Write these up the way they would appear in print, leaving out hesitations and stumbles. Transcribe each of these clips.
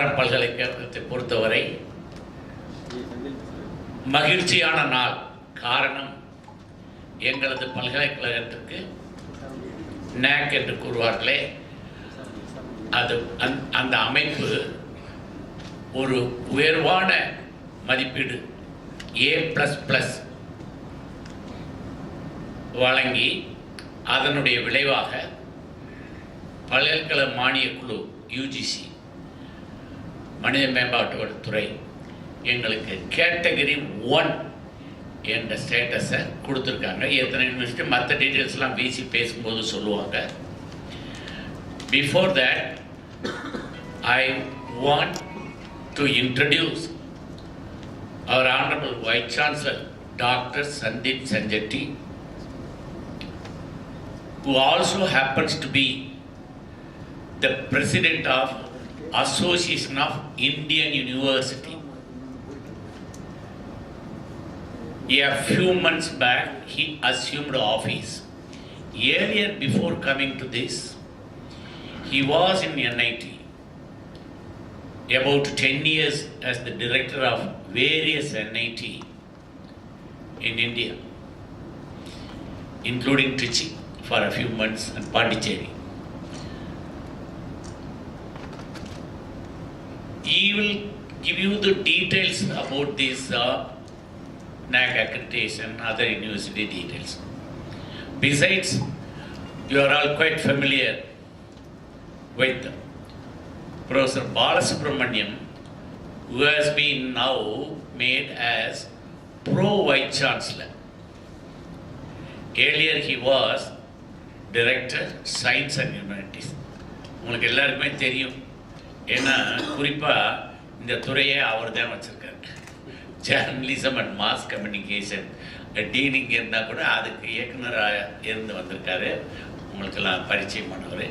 SRM பல்கலைக்கழகத்தை பொறுத்தவரை மகிழ்ச்சியான நாள். காரணம், எங்களது பல்கலைக்கழகத்திற்கு NACC என்று கூறுவார்களே, அது அந்த அமைப்பு ஒரு உயர்வான மதிப்பீடு A++ வழங்கி அதனுடைய விளைவாக பல்கலைக்கழக மானியக் குழு UGC மனித மேம்பாட்டு துறை எங்களுக்கு கேட்டகரி 1 என்ற ஸ்டேட்டஸை கொடுத்துருக்காங்க. எத்தனை யூனிவர்சிட்டி மற்ற டீட்டெயில்ஸ்லாம் வீசி பேசும்போது சொல்லுவாங்க. Before that I want to introduce our Honorable Vice Chancellor Dr. Sandip Sanjetti, who also happens to be the President of Association of Indian University. A few months back, he assumed office. Earlier, before coming to this, he was in NIT. About 10 years as the director of various NIT in India, including Trichy for a few months and Pondicherry. He will give you the details about this NAAC accreditation, other university details. Besides, you are all quite familiar with Professor Balasubramaniam, who has been now made as Pro Vice Chancellor. Earlier he was Director, Science and Humanities. உங்களுக்கு எல்லாருக்குமே தெரியும், ஏன்னா குறிப்பாக இந்த துறையை அவர் தான் வச்சுருக்காரு. Journalism and mass communication டீனிங் இருந்தால் கூட அதுக்கு இயக்குனராக இருந்து வந்திருக்காரு. உங்களுக்கெல்லாம் பரிச்சயமானவர்.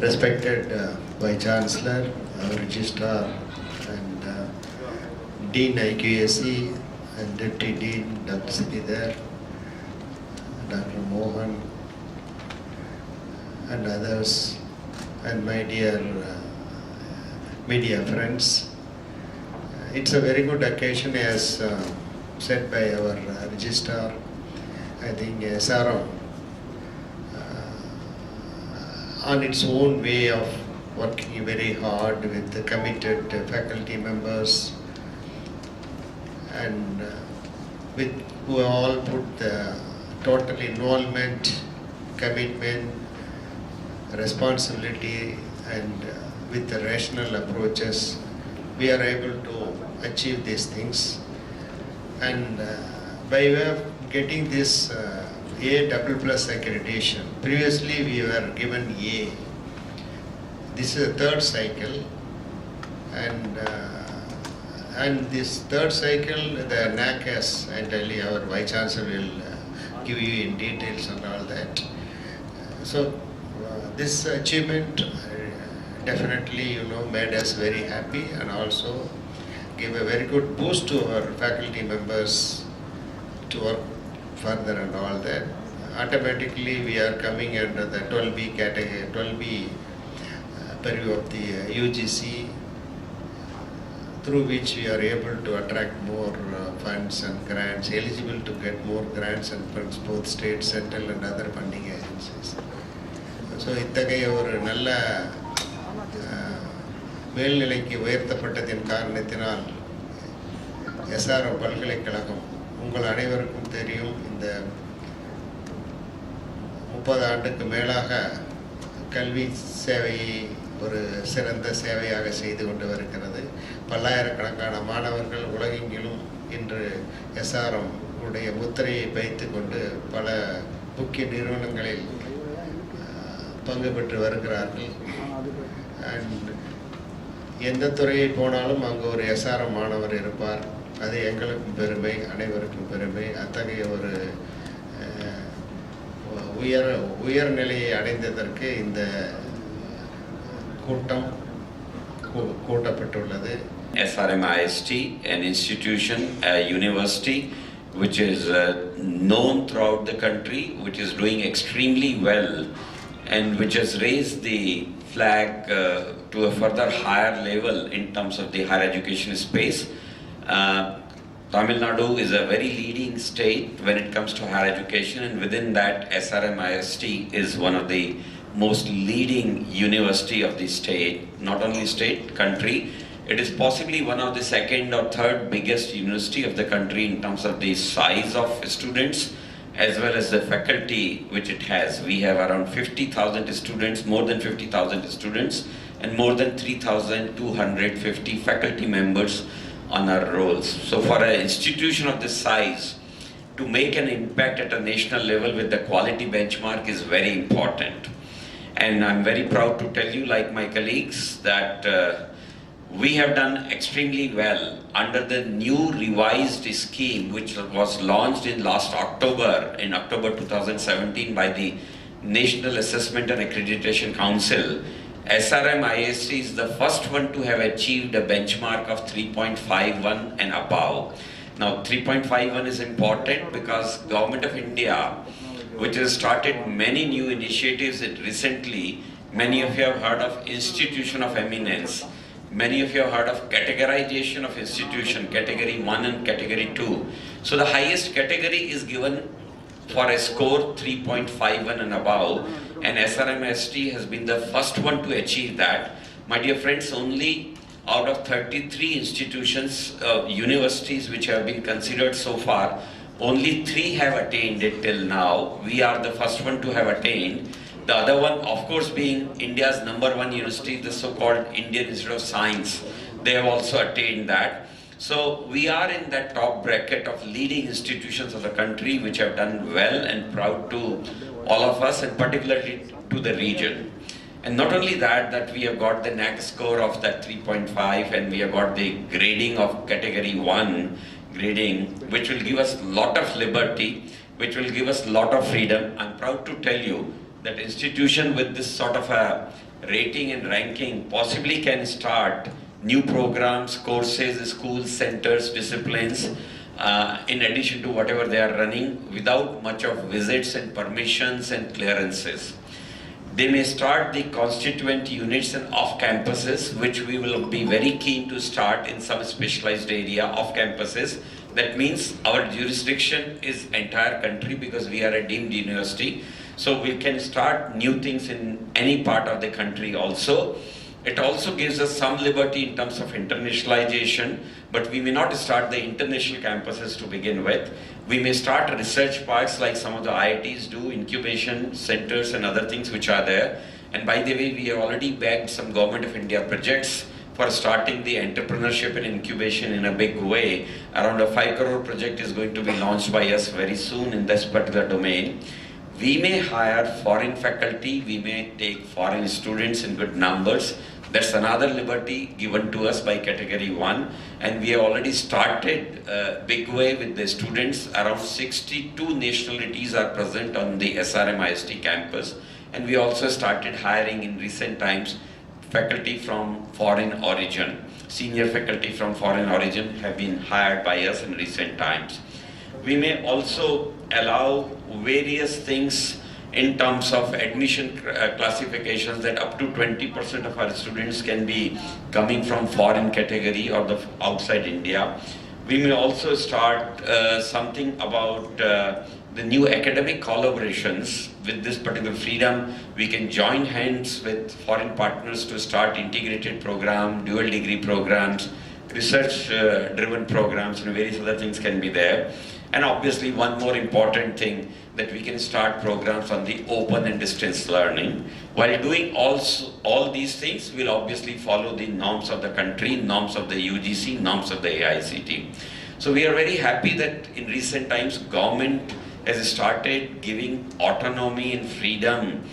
Respected Vice Chancellor, our Registrar and Dean IQAC and Deputy Dean Dr. Sridhar, Dr. Mohan and others, and my dear media friends. It's a very good occasion as said by our Registrar. I think SRM on its own way of working very hard with the committed faculty members and with who all put the total involvement, commitment, responsibility and with the rational approaches, we are able to achieve these things. And by way of getting this A++ accreditation. Previously we were given A. This is the third cycle, and this third cycle the NAAC has, and our Vice Chancellor will give you in details and all that. So this achievement definitely made us very happy and also gave a very good boost to our faculty members to work further and all that. Automatically we are coming under the 12B category, 12B purview of the UGC, through which we are able to attract more funds and grants, eligible to get more grants and funds, both state, central and other funding agencies. So இத்தகைய ஒரு நல்ல மேல்நிலைக்கு உயர்த்தப்பட்டதின் காரணத்தினால் SRM பல்கலைக்கழகம் உங்கள் அனைவருக்கும் தெரியும், இந்த 30 ஆண்டுக்கு மேலாக கல்வி சேவையை ஒரு சிறந்த சேவையாக செய்து கொண்டு வருகிறது. பல்லாயிரக்கணக்கான மாணவர்கள் உலகெங்கிலும் இன்று SRM உடைய முத்திரையை வைத்து கொண்டு பல முக்கிய நிறுவனங்களில் பங்கு பெற்று வருகிறார்கள். அண்ட் எந்த துறையை போனாலும் அங்கு ஒரு SRM மாணவர் இருப்பார். அது எங்களுக்கும் பெருமை, அனைவருக்கும் பெருமை. அத்தகைய ஒரு உயர்நிலையை அடைந்ததற்கு இந்த கூட்டம் கூட்டப்பட்டுள்ளது. SRMIST, an institution, a university which is known throughout the country, which is doing extremely well and which has raised the flag to a further higher level in terms of the higher education space. Tamil Nadu is a very leading state when it comes to higher education, and within that SRMIST is one of the most leading university of the state, not only state, country. It is possibly one of the second or third biggest university of the country in terms of the size of students as well as the faculty which it has. We have around 50,000 students, more than 50,000 students, and more than 3,250 faculty members on our rolls. So for an institution of this size, to make an impact at a national level with the quality benchmark is very important. And I'm very proud to tell you, like my colleagues, that we have done extremely well under the new revised scheme which was launched in last October, in October 2017 by the National Assessment and Accreditation Council. SRMIST is the first one to have achieved a benchmark of 3.51 and above. Now 3.51 is important because Government of India, which has started many new initiatives recently, many of you have heard of Institution of Eminence. Many of you have heard of categorization of institution, category 1 and category 2. So the highest category is given for a score 3.51 and above, and SRMIST has been the first one to achieve that. My dear friends, only out of 33 institutions, universities which have been considered so far, only 3 have attained it till now. We are the first one to have attained. The other one, of course, being India's #1 university, the so-called Indian Institute of Science. They have also attained that. So we are in that top bracket of leading institutions of the country which have done well, and proud to all of us, and particularly to the region. And not only that we have got the NACC score of that 3.5, and we have got the grading of category 1 grading, which will give us a lot of liberty, which will give us a lot of freedom. I'm proud to tell you that institution with this sort of a rating and ranking possibly can start new programs, courses, schools, centers, disciplines, in addition to whatever they are running, without much of visits and permissions and clearances. They may start the constituent units and off campuses, which we will be very keen to start in some specialized area off campuses. That means our jurisdiction is entire country because we are a deemed university. So we can start new things in any part of the country also. It also gives us some liberty in terms of internationalization, but we may not start the international campuses to begin with. We may start research parks like some of the IITs do, incubation centers and other things which are there. And by the way, we have already bagged some Government of India projects for starting the entrepreneurship and incubation in a big way. Around a 5 crore project is going to be launched by us very soon in this particular domain. We may hire foreign faculty, we may take foreign students in good numbers. That's another liberty given to us by category 1. And we have already started a big way with the students. Around 62 nationalities are present on the SRMIST campus. And we also started hiring in recent times faculty from foreign origin. Senior faculty from foreign origin have been hired by us in recent times. We may also allow various things in terms of admission classifications, that up to 20% of our students can be coming from foreign category or the outside India. We may also start something about the new academic collaborations. With this particular freedom, we can join hands with foreign partners to start integrated program, dual degree programs, research driven programs, and various other things can be there. And obviously one more important thing, that we can start programs on the open and distance learning. While doing all these things, we'll obviously follow the norms of the country, norms of the UGC, norms of the AICT. So we are very happy that in recent times, government has started giving autonomy and freedom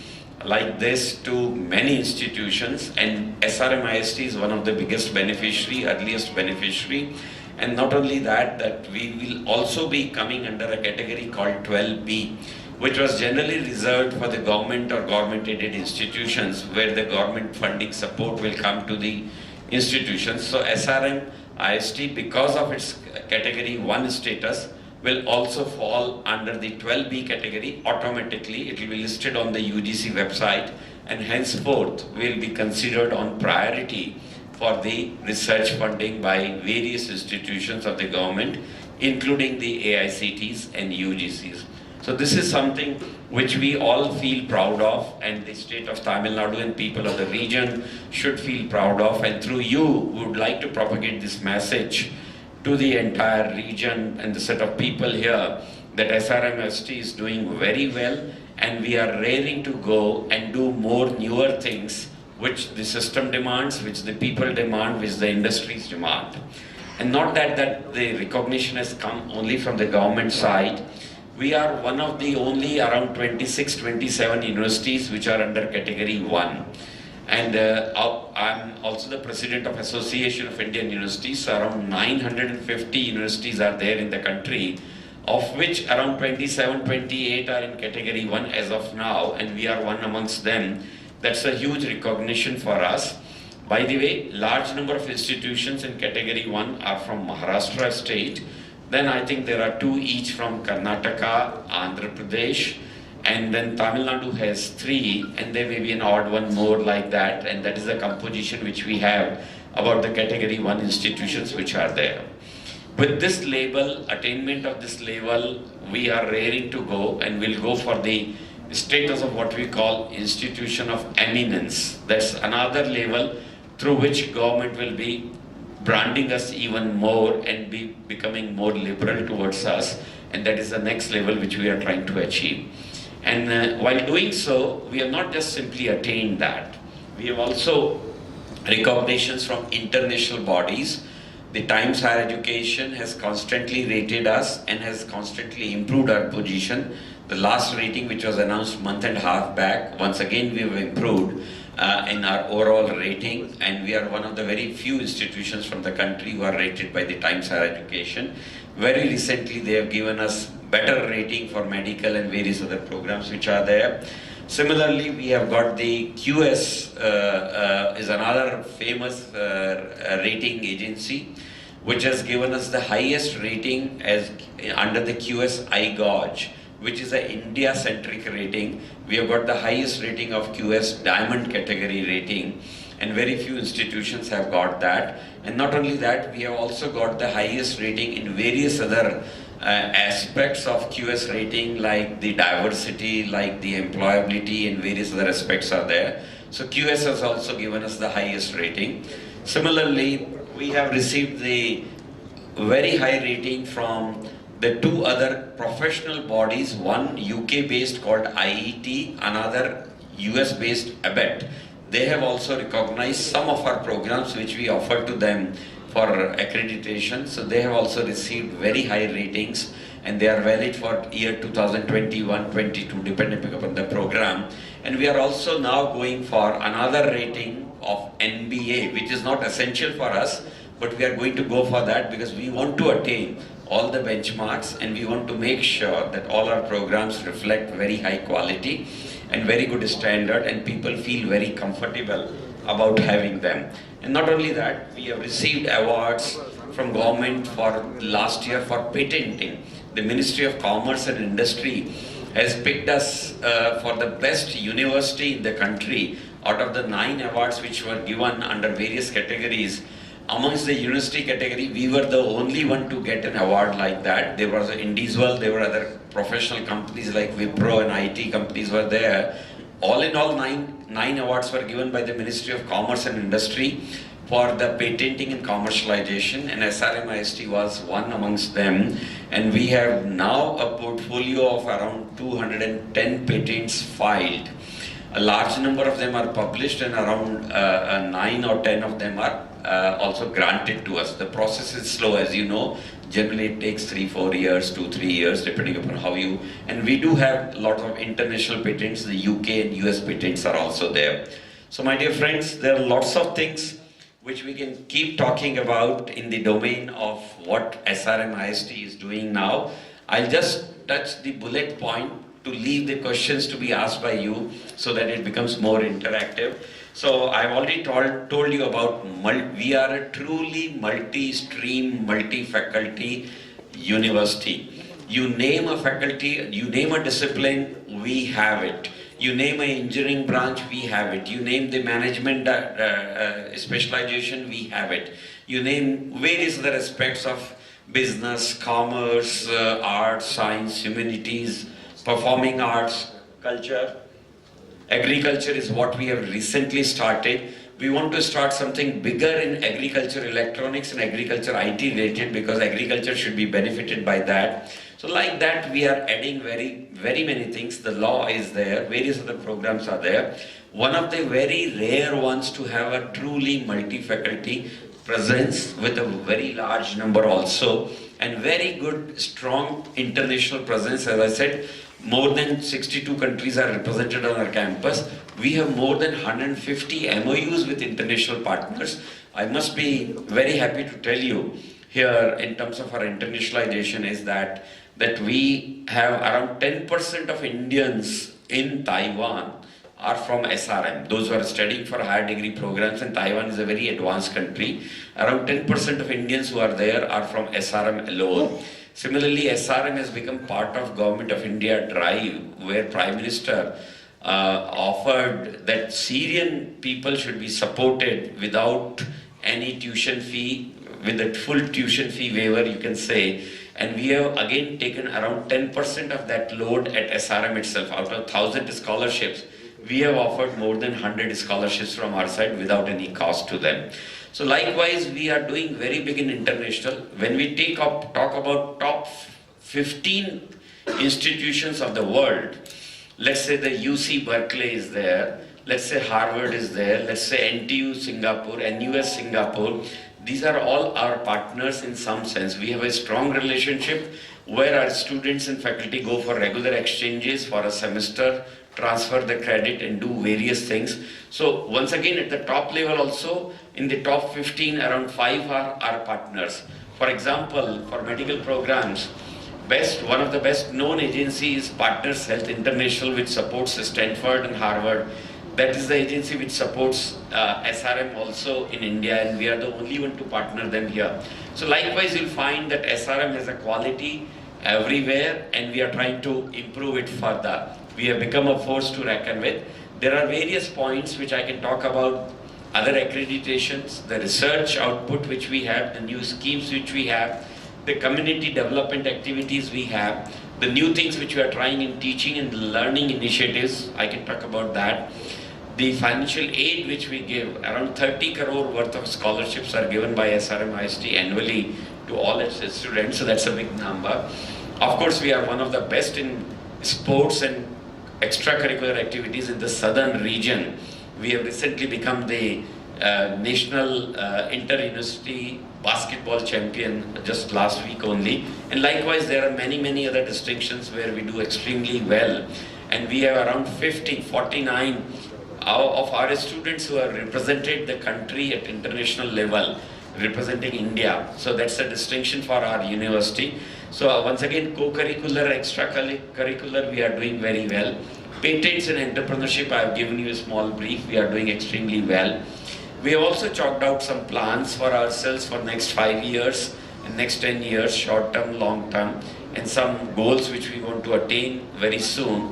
like this to many institutions, and SRMIST is one of the biggest beneficiary, earliest beneficiary. And not only that, that we will also be coming under a category called 12B, which was generally reserved for the government or government-aided institutions, where the government funding support will come to the institutions. So SRMIST, because of its category 1 status, will also fall under the 12B category automatically. It will be listed on the UGC website and henceforth will be considered on priority for the research funding by various institutions of the government, including the AICTs and UGCs. So this is something which we all feel proud of, and the state of Tamil Nadu and people of the region should feel proud of, and through you we would like to propagate this message to the entire region and the set of people here that SRMIST is doing very well, and we are raring to go and do more newer things which the system demands, which the people demand, which the industries demand. And not that the recognition has come only from the government side. We are one of the only around 26, 27 universities which are under category 1. And I'm also the president of Association of Indian Universities. So around 950 universities are there in the country, of which around 27, 28 are in category 1 as of now, and we are one amongst them. That's a huge recognition for us. By the way, large number of institutions in category 1 are from Maharashtra state. Then I think there are 2 each from Karnataka, Andhra Pradesh, and then Tamil Nadu has 3, and there may be an odd one more like that, and that is the composition which we have about the category 1 institutions which are there. With this label, attainment of this label, we are raring to go, and we'll go for the status of what we call institution of eminence. That's another level through which government will be branding us even more and be becoming more liberal towards us, and that is the next level which we are trying to achieve. And while doing so, we have not just simply attained that. We have also recognitions from international bodies. The Times Higher Education has constantly rated us and has constantly improved our position. The last rating, which was announced month and a half back, once again we have improved in our overall rating, and we are one of the very few institutions from the country who are rated by the Times Higher Education. Very recently they have given us better rating for medical and various other programs which are there. Similarly, we have got the QS is another famous rating agency which has given us the highest rating as under the QS iGauge, which is an India-centric rating. We have got the highest rating of QS Diamond category rating, and very few institutions have got that. And not only that, we have also got the highest rating in various other aspects of QS rating, like the diversity, like the employability, and various other aspects are there. So QS has also given us the highest rating. Similarly, we have received the very high rating from the 2 other professional bodies, one UK based called IET, another US based ABET. They have also recognized some of our programs which we offer to them for accreditation. So they have also received very high ratings, and they are valid for year 2021-22 depending upon the program. And we are also now going for another rating of NBA, which is not essential for us, but we are going to go for that because we want to attain all the benchmarks, and we want to make sure that all our programs reflect very high quality and very good standard, and people feel very comfortable about having them. And not only that, we have received awards from government for last year for patenting. The Ministry of Commerce and Industry has picked us for the best university in the country out of the 9 awards which were given under various categories. Amongst the university category, we were the only one to get an award like that. There was Indiswell, there were other professional companies like Wipro and IT companies were there. All in all, nine awards were given by the Ministry of Commerce and Industry for the patenting and commercialization, and SRMIST was one amongst them. And we have now a portfolio of around 210 patents filed. A large number of them are published, and around 9 or 10 of them are also granted to us. The process is slow, as you know. Generally it takes 3-4 years, 2-3 years, depending upon how you, and we do have a lot of international patents. The UK and US patents are also there. So my dear friends, there are lots of things which we can keep talking about in the domain of what SRMIST is doing now. I'll just touch the bullet point to leave the questions to be asked by you so that it becomes more interactive. So I've already told you about, we are a truly multi-stream, multi-faculty university. You name a faculty, you name a discipline, we have it. You name an engineering branch, we have it. You name the management specialization, we have it. You name various other aspects of business, commerce, arts, science, humanities, performing arts, culture. Agriculture is what we have recently started. We want to start something bigger in agriculture electronics and agriculture IT related, because agriculture should be benefited by that. So like that, we are adding very many things. The law is there, various other programs are there. One of the very rare ones to have a truly multi-faculty presence with a very large number also, and very good, strong international presence. As I said, more than 62 countries are represented on our campus. We have more than 150 MOUs with international partners. I must be very happy to tell you here in terms of our internationalization is that we have around 10% of Indians in Taiwan are from SRM. Those who are studying for higher degree programs, and Taiwan is a very advanced country. Around 10% of Indians who are there are from SRM alone. Similarly, SRM has become part of Government of India drive, where Prime Minister offered that Syrian people should be supported without any tuition fee, with a full tuition fee waiver, you can say. And we have again taken around 10% of that load at SRM itself. Out of 1,000 scholarships, we have offered more than 100 scholarships from our side without any cost to them. So likewise, we are doing very big in international. When we talk about top 15 institutions of the world, let's say the UC Berkeley is there, let's say Harvard is there, let's say NTU Singapore, NUS Singapore. These are all our partners in some sense. We have a strong relationship where our students and faculty go for regular exchanges for a semester, transfer the credit and do various things. So once again, at the top level also, in the top 15, around 5 are our partners. For example, for medical programs, one of the best known agencies is Partners Health International, which supports Stanford and Harvard. That is the agency which supports SRM also in India, and we are the only one to partner them here. So likewise, you'll find that SRM has a quality everywhere, and we are trying to improve it further. We have become a force to reckon with. There are various points which I can talk about, other accreditations, the research output which we have, the new schemes which we have, the community development activities we have, the new things which we are trying in teaching and learning initiatives, I can talk about that. The financial aid which we give, around 30 crore worth of scholarships are given by SRMIST annually to all its students, so that's a big number. Of course, we are one of the best in sports and extracurricular activities in the southern region. We have recently become the national inter-university basketball champion just last week only. And likewise, there are many other distinctions where we do extremely well. And we have around 49 of our students who have represented the country at international level, representing India. So that's a distinction for our university. So once again, co-curricular, extracurricular, we are doing very well. Patents and entrepreneurship, I have given you a small brief, we are doing extremely well. We have also chalked out some plans for ourselves for next 5 years and next 10 years, short term, long term, and some goals which we want to attain very soon.